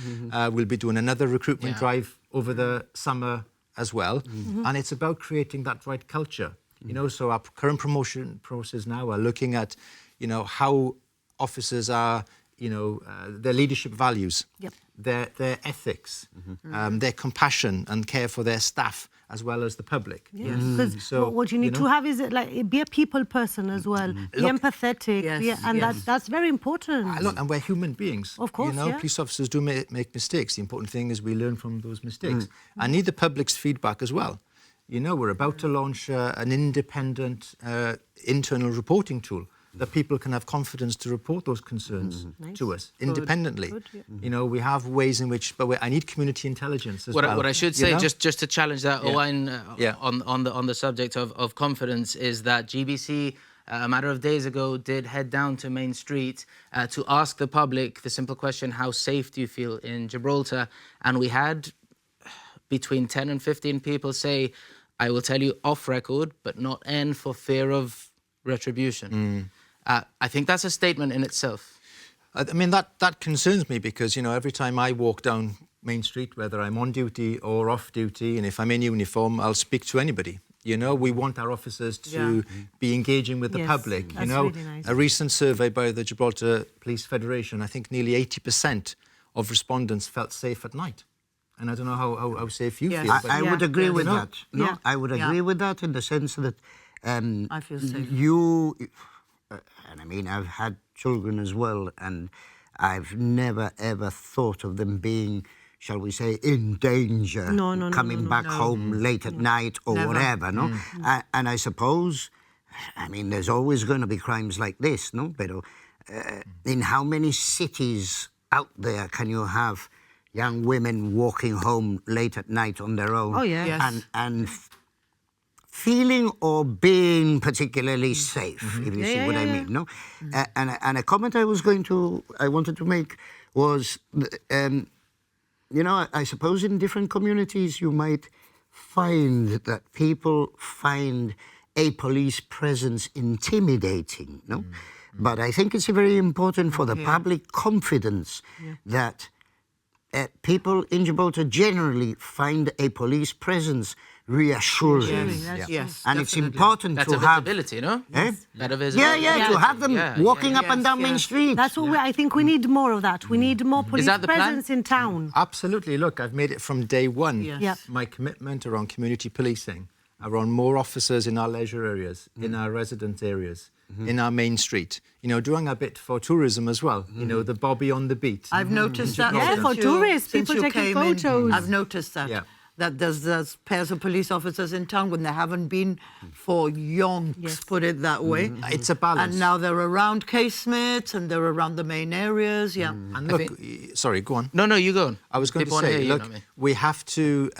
we'll be doing another recruitment drive over the summer as well. And it's about creating that right culture. You know, so our current promotion process now are looking at, you know, how officers are, you know, their leadership values, their ethics, their compassion and care for their staff as well as the public. Because So, what you need to have is be a people person as well, be empathetic, that's very important. Look, and we're human beings. Of course, you know, police officers do make mistakes. The important thing is we learn from those mistakes. I need the public's feedback as well. You know, we're about to launch an independent internal reporting tool that people can have confidence to report those concerns to us independently. You know, we have ways in which, but I need community intelligence as well. What I should say, you know? just to challenge that, Owain, on the subject of confidence, is that GBC, a matter of days ago, did head down to Main Street to ask the public the simple question, how safe do you feel in Gibraltar? And we had between 10 and 15 people say, I will tell you off record, but not end for fear of retribution. I think that's a statement in itself. I mean, that concerns me because, you know, every time I walk down Main Street, whether I'm on duty or off duty, and if I'm in uniform, I'll speak to anybody. You know, we want our officers to be engaging with the public. You know, really nice. A recent survey by the Gibraltar Police Federation, I think nearly 80% of respondents felt safe at night. And I don't know how safe you feel. But I would agree with that. No, Yeah. I would agree with that in the sense that I feel safe. And I mean, I've had children as well, and I've never ever thought of them being, shall we say, in danger, coming back home late at night or whatever, no? And I suppose, I mean, there's always going to be crimes like this, no? But in how many cities out there can you have young women walking home late at night on their own? Oh, yeah. Yes. And feeling or being particularly safe, if you see what I mean, no? And a comment I wanted to make was, you know, I suppose in different communities you might find that people find a police presence intimidating, no? But I think it's very important for the public confidence that people in Gibraltar generally find a police presence reassuring. Yes, and it's important That's to a have visibility, no? Eh? Better visibility. to have them walking up and down Main Street. That's what I think we need more of that. We need more police that the plan? presence in town. Absolutely. Look, I've made it from day one. Yeah. My commitment around community policing around more officers in our leisure areas, in our resident areas, in our main street. You know, doing a bit for tourism as well. You know, the Bobby on the beat. I've noticed that. Yeah, since for tourists, since people you taking came in. photos. I've noticed that. Yeah. That there's pairs of police officers in town when they haven't been for yonks, put it that way. It's a balance. And now they're around casemates and they're around the main areas, yeah. And look, sorry, go on. No, you go on. I was going People to wanna say, hear you, look, not me. we have to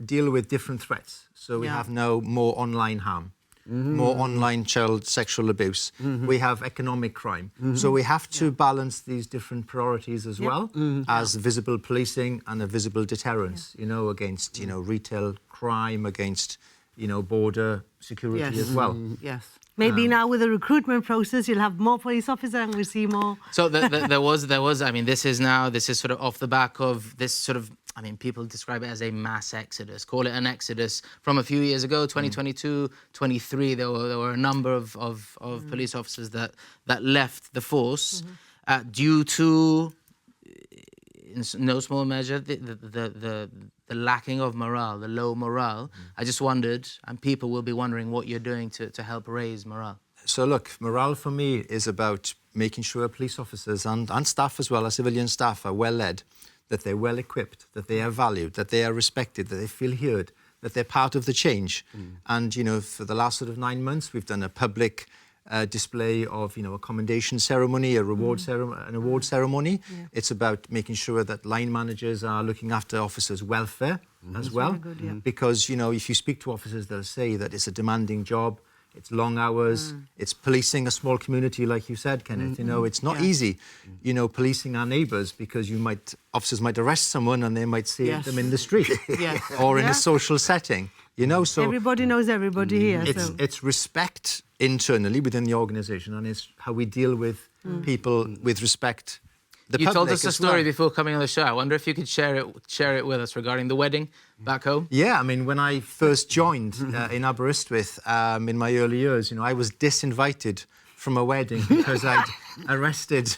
deal with different threats. So we Yeah. have now more online harm, more online child sexual abuse. We have economic crime. So we have to balance these different priorities as well as visible policing and a visible deterrence, you know, against, you know, retail crime, against, you know, border security as well. Yes. Maybe now with the recruitment process, you'll have more police officers and we'll see more. So there was. I mean, this is sort of off the back of this sort of. I mean, people describe it as a mass exodus. Call it an exodus from a few years ago, 2022, 23. There were a number of police officers that left the force due to, in no small measure, the lacking of morale, the low morale. I just wondered, and people will be wondering what you're doing to help raise morale. So look, morale for me is about making sure police officers and staff as well, as civilian staff, are well led, that they're well equipped, that they are valued, that they are respected, that they feel heard, that they're part of the change. And, you know, for the last sort of 9 months, we've done a public display of, you know, a commendation ceremony, a reward an award ceremony. It's about making sure that line managers are looking after officers' welfare as well. Good, yeah. Because, you know, if you speak to officers, they'll say that it's a demanding job. It's long hours. It's policing a small community, like you said, Kenneth. You know, it's not easy, you know, policing our neighbours, because officers might arrest someone and they might see them in the street or in a social setting. You know, so Everybody knows everybody here. So. it's respect internally within the organisation, and it's how we deal with people with respect. The You told public us a as story well. before coming on the show. I wonder if you could share it with us regarding the wedding back home. Yeah, I mean, when I first joined in Aberystwyth in my early years, you know, I was disinvited from a wedding because I'd arrested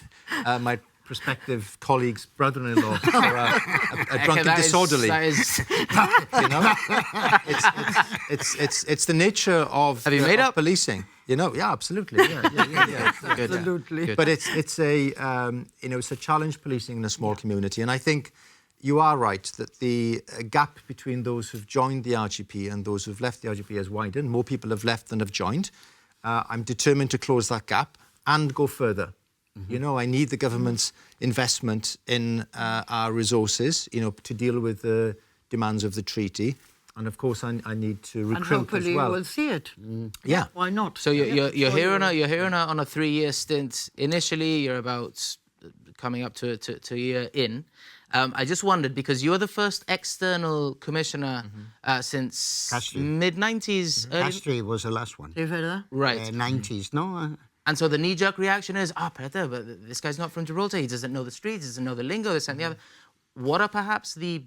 my prospective colleague's brother-in-law for a drunken disorderly. You know, it's the nature of, Have you made of up? policing. You know, yeah, absolutely, yeah. Good. Absolutely. Good. But it's a you know, it's a challenge policing in a small community, and I think you are right that the gap between those who've joined the RGP and those who've left the RGP has widened. More people have left than have joined. I'm determined to close that gap and go further. You know, I need the government's investment in our resources, you know, to deal with the demands of the treaty. And of course, I need to recruit And hopefully as well. we'll see it. Yeah. Why not? So you're here on a 3-year stint. Initially, you're about coming up to a year in. I just wondered, because you're the first external commissioner since Castry. mid-90s. Castry was the last one. You've heard of that? Right. 90s, no? And so the knee-jerk reaction is, Peter, but this guy's not from Gibraltar. He doesn't know the streets, he doesn't know the lingo, this and the other. What are perhaps the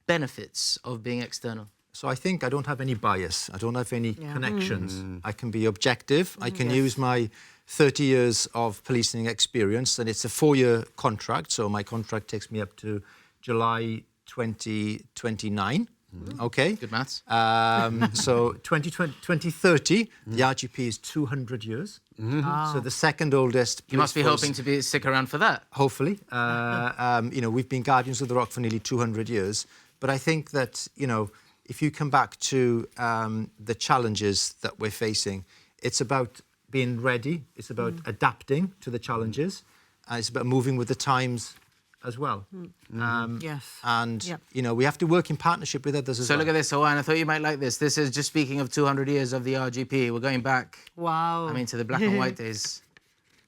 benefits of being external? So I think I don't have any bias. I don't have any connections. I can be objective. I can use my 30 years of policing experience, and it's a 4-year contract. So my contract takes me up to July 2029. Okay. Good maths. So 2030, the RGP is 200 years. So the second oldest. You must be police force- hoping to stick around for that. Hopefully. You know, we've been Guardians of the Rock for nearly 200 years. But I think that, you know, if you come back to the challenges that we're facing, it's about being ready. It's about adapting to the challenges. It's about moving with the times as well. Yes. And, you know, we have to work in partnership with others as So well. look at this, Owain, I thought you might like this. This is just speaking of 200 years of the RGP. We're going back, Wow. I mean, to the black and white days.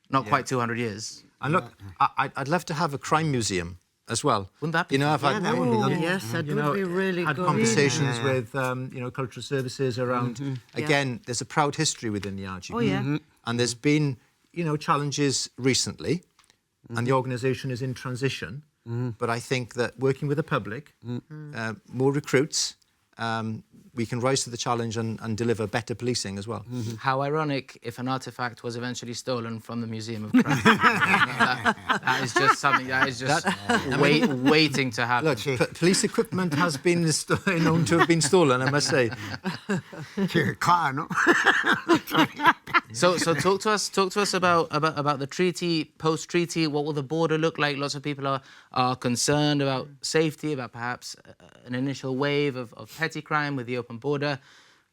Not quite 200 years. And look, I'd love to have a crime museum as well. Wouldn't that be You know, I've had, that would be good. Yes, that would be really had good. conversations with, you know, cultural services around. Again, there's a proud history within the RGP. Oh, yeah. And there's been, you know, challenges recently, and the organisation is in transition. But I think that working with the public, more recruits, we can rise to the challenge and deliver better policing as well. How ironic if an artifact was eventually stolen from the Museum of Crime. that is just something that is just waiting to happen. Look, police equipment has been known to have been stolen, I must say. Car, no? So talk to us about the treaty, post-treaty. What will the border look like? Lots of people are concerned about safety, about perhaps an initial wave of petty crime with the open border.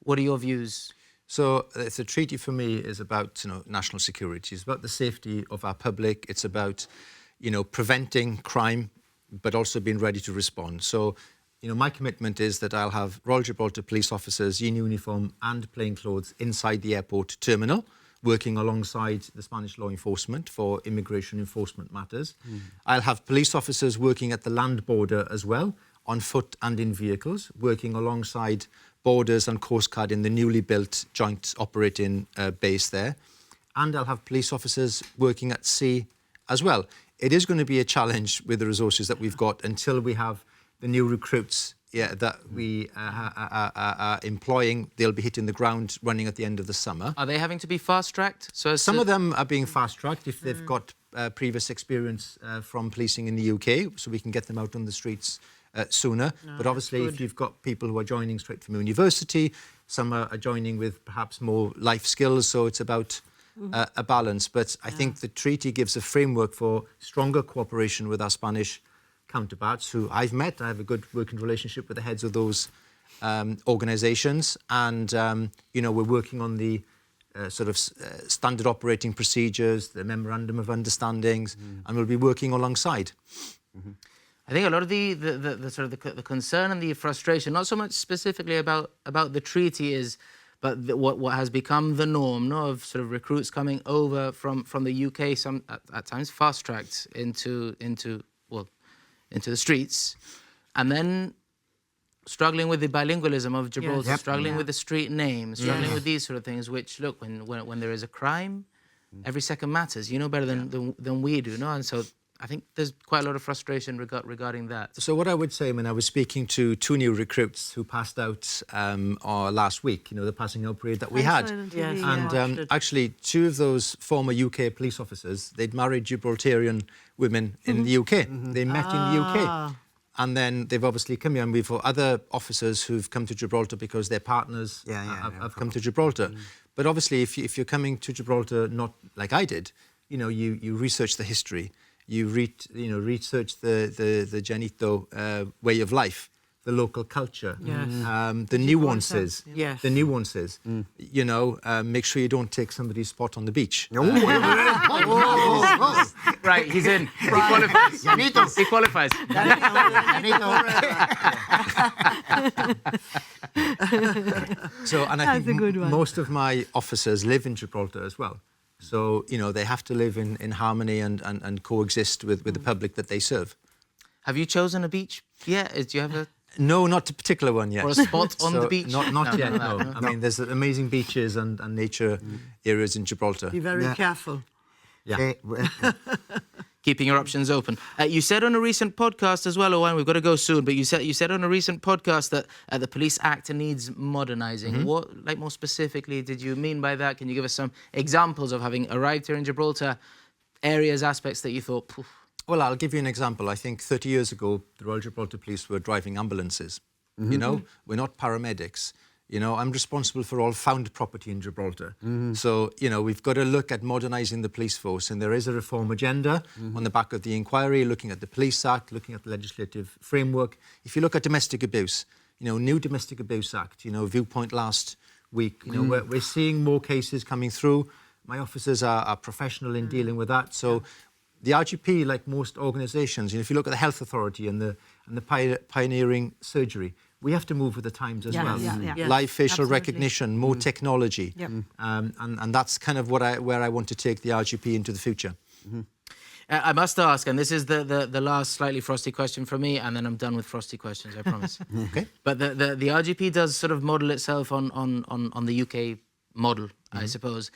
What are your views? So the treaty for me is about national security. It's about the safety of our public. It's about preventing crime, but also being ready to respond. So my commitment is that I'll have Royal Gibraltar police officers in uniform and plain clothes inside the airport terminal, working alongside the Spanish law enforcement for immigration enforcement matters. I'll have police officers working at the land border as well, on foot and in vehicles, working alongside borders and Coast Guard in the newly built joint operating base there. And I'll have police officers working at sea as well. It is going to be a challenge with the resources that we've got until we have the new recruits that we are employing. They'll be hitting the ground running at the end of the summer. Are they having to be fast-tracked? Some of them are being fast-tracked if they've got previous experience from policing in the UK, so we can get them out on the streets sooner. But obviously, if you've got people who are joining straight from university, some are joining with perhaps more life skills, so it's about a balance. But I think the treaty gives a framework for stronger cooperation with our Spanish counterparts, who I've met. I have a good working relationship with the heads of those organisations, and we're working on the standard operating procedures, the memorandum of understandings, and we'll be working alongside. I think a lot of the concern and the frustration, not so much specifically about the treaty, but what has become the norm, no, of sort of recruits coming over from the UK, some at times fast-tracked into the streets, and then struggling with the bilingualism of Gibraltar, struggling with the street names, struggling with these sort of things, which, look, when there is a crime, every second matters. You know better than we do, no? And so I think there's quite a lot of frustration regarding that. So what I would say, I was speaking to 2 new recruits who passed out last week, the passing out parade that we had. And actually, 2 of those former UK police officers, they'd married Gibraltarian women in the UK. They met in the UK. And then they've obviously come here, and we've got other officers who've come to Gibraltar because their partners have come to Gibraltar. But obviously, if you're coming to Gibraltar, not like I did, you research the history. You research the Genito way of life, the local culture, the nuances. The nuances. Make sure you don't take somebody's spot on the beach. Right, he's in. He qualifies. He qualifies. So, and I think most of my officers live in Gibraltar as well. So, they have to live in harmony and coexist with the public that they serve. Have you chosen a beach yet? Do you have a... No, not a particular one yet. Or a spot on the beach? Not yet, no. There's amazing beaches and nature areas in Gibraltar. Be very careful. Yeah. Keeping your options open. You said on a recent podcast as well, Owain, we've got to go soon, but you said on a recent podcast that the Police Act needs modernising. What, more specifically, did you mean by that? Can you give us some examples of, having arrived here in Gibraltar, areas, aspects that you thought... Poof. Well, I'll give you an example. I think 30 years ago, the Royal Gibraltar Police were driving ambulances. We're not paramedics. I'm responsible for all found property in Gibraltar. So, we've got to look at modernising the police force, and there is a reform agenda on the back of the inquiry, looking at the Police Act, looking at the legislative framework. If you look at domestic abuse, new Domestic Abuse Act, viewpoint last week, we're seeing more cases coming through. My officers are professional in dealing with that. So the RGP, like most organisations, if you look at the Health Authority and the pioneering surgery, we have to move with the times as well. Live facial recognition, more technology. And that's kind of where I want to take the RGP into the future. I must ask, and this is the last slightly frosty question from me, and then I'm done with frosty questions, I promise. Okay. But the RGP does sort of model itself on the UK model, I suppose.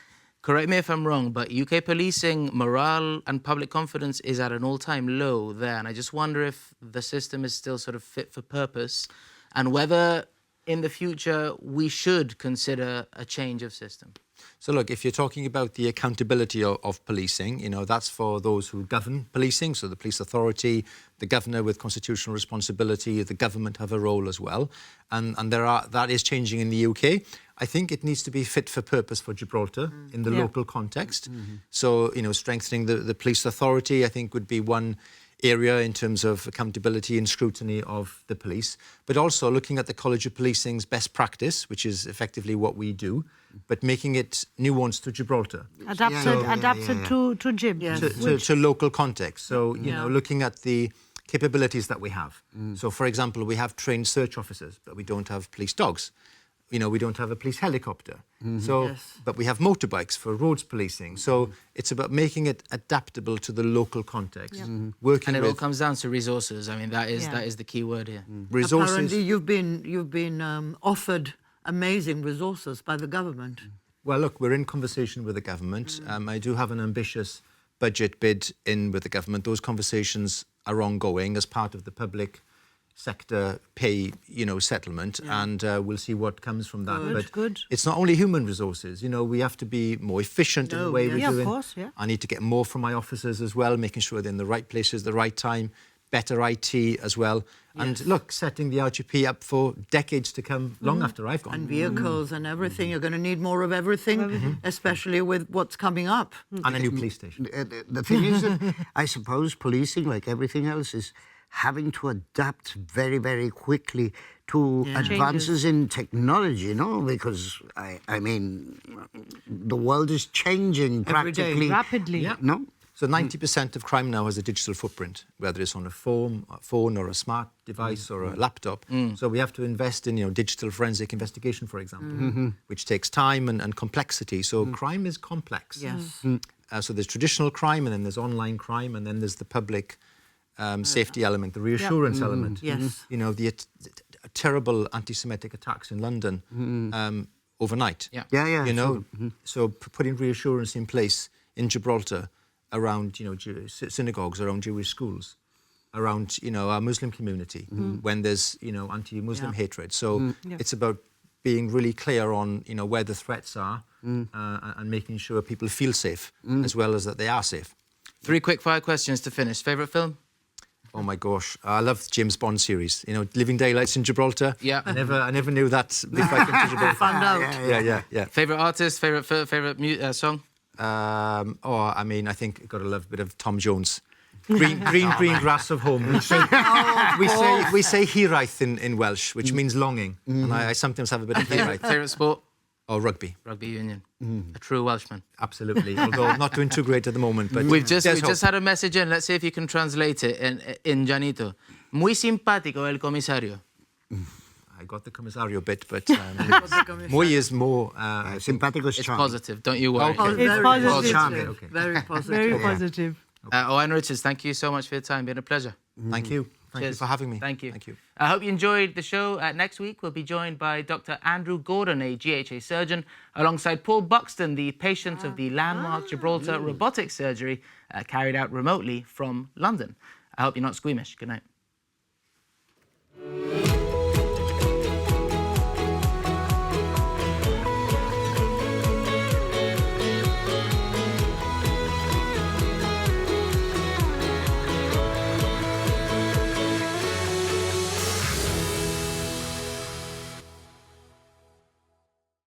Correct me if I'm wrong, but UK policing morale and public confidence is at an all-time low there, and I just wonder if the system is still sort of fit for purpose, and whether in the future we should consider a change of system? So look, if you're talking about the accountability of policing, that's for those who govern policing, so the police authority, the governor with constitutional responsibility, the government have a role as well. And that is changing in the UK. I think it needs to be fit for purpose for Gibraltar in the local context. So, strengthening the police authority, I think, would be one area in terms of accountability and scrutiny of the police, but also looking at the College of Policing's best practice, which is effectively what we do, but making it nuanced to Gibraltar. Adapted to Gib. Yes. To local context. So, looking at the capabilities that we have. So, for example, we have trained search officers, but we don't have police dogs. We don't have a police helicopter. But we have motorbikes for roads policing. So it's about making it adaptable to the local context. Working And it all comes down to resources. I mean, that is the key word here. Resources. Apparently, you've been offered amazing resources by the government. Well, look, we're in conversation with the government. I do have an ambitious budget bid in with the government. Those conversations are ongoing as part of the public sector pay, settlement, and we'll see what comes from that. Good. It's not only human resources. We have to be more efficient in the way we're doing. Of course, yeah. I need to get more from my officers as well, making sure they're in the right places, the right time, better IT as well. And look, setting the RGP up for decades to come, long after I've gone. And vehicles and everything. You're going to need more of everything, especially with what's coming up. And a new police station. The thing is that I suppose policing, like everything else, is having to adapt very, very quickly to advances in technology, because, I mean, the world is changing practically. Rapidly. Yeah. No? So 90% of crime now has a digital footprint, whether it's on a phone or a smart device or a laptop. So we have to invest in digital forensic investigation, for example, which takes time and complexity. So crime is complex. Yes. So there's traditional crime, and then there's online crime, and then there's the public safety element, the reassurance element. Yes. The terrible anti-Semitic attacks in London overnight. So putting reassurance in place in Gibraltar around synagogues, around Jewish schools, around our Muslim community when there's anti-Muslim hatred. So it's about being really clear on where the threats are and making sure people feel safe as well as that they are safe. 3 quick fire questions to finish. Favourite film? Oh my gosh, I love the James Bond series. Living Daylights in Gibraltar. Yeah. I never knew that before I came to Gibraltar. Found out. Yeah. Favourite artist? Favourite song? I think you've got to love a bit of Tom Jones. Green grass of home. We say hiraeth in Welsh, which means longing, and I sometimes have a bit of hiraeth. Favourite sport? Oh, rugby. Rugby union. A true Welshman. Absolutely. Although not doing too great at the moment, but We've just had a message in. Let's see if you can translate it in Janito. Muy simpático el comisario. I got the comisario bit, but muy is more Simpático is It's charming. positive, don't you worry. Okay. It's positive. charming. Okay. Very positive. Very positive. Owain Richards, thank you so much for your time. Been a pleasure. Thank you. Thank you Cheers. for having me. Thank you. Thank you. I hope you enjoyed the show. Next week, we'll be joined by Dr. Andrew Gordon, a GHA surgeon, alongside Paul Buxton, the patient of the landmark Gibraltar robotic surgery carried out remotely from London. I hope you're not squeamish. Good night.